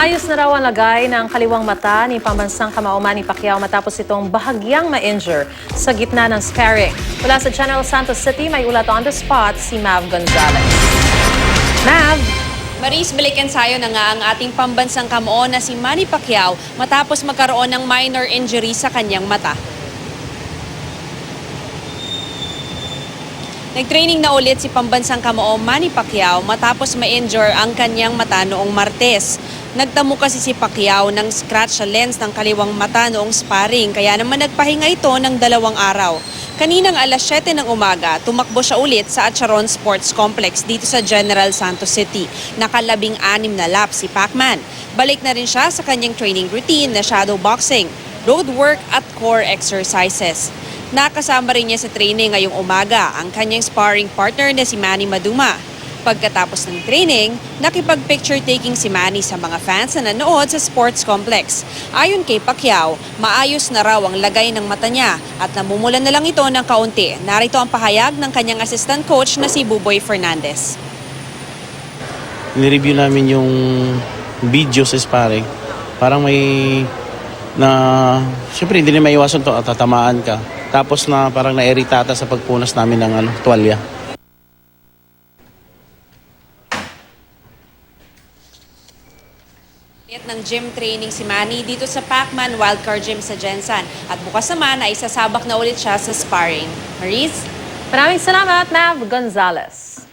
Maayos na raw ang lagay ng kaliwang mata ni pambansang kamao Manny Pacquiao matapos itong bahagyang ma-injure sa gitna ng sparring. Mula sa General Santos City, may ulat on the spot si Mav Gonzalez. Mav! Maris, balik ensayo na nga ang ating pambansang kamao na si Manny Pacquiao matapos magkaroon ng minor injury sa kanyang mata. Nag-training na ulit si pambansang kamao Manny Pacquiao matapos ma-injure ang kanyang mata noong Martes. Nagtamo kasi si Pacquiao ng scratch sa lens ng kaliwang mata noong sparring kaya naman nagpahinga ito ng 2 araw. Kaninang alas 7 ng umaga, tumakbo siya ulit sa Acharon Sports Complex dito sa General Santos City. Naka-16 na lap si Pacman. Balik na rin siya sa kanyang training routine na shadow boxing, road work at core exercises. Nakasama rin niya sa training ngayong umaga ang kanyang sparring partner na si Manny Maduma. Pagkatapos ng training, nakipag-picture taking si Manny sa mga fans na nanood sa sports complex. Ayon kay Pacquiao, maayos na raw ang lagay ng mata niya at namumulan na lang ito ng kaunti. Narito ang pahayag ng kanyang assistant coach na si Buboy Fernandez. Ni-review namin yung video sa sparring. Parang may siyempre hindi na maiwasan to, tatamaan ka. Tapos na parang na-eritata sa pagpunas namin ng tuwalya. Ng gym training si Manny dito sa Pacman Wildcard Gym sa Gensan. At bukas naman ay sasabak na ulit siya sa sparring. Maris? Maraming salamat, Mav Gonzalez.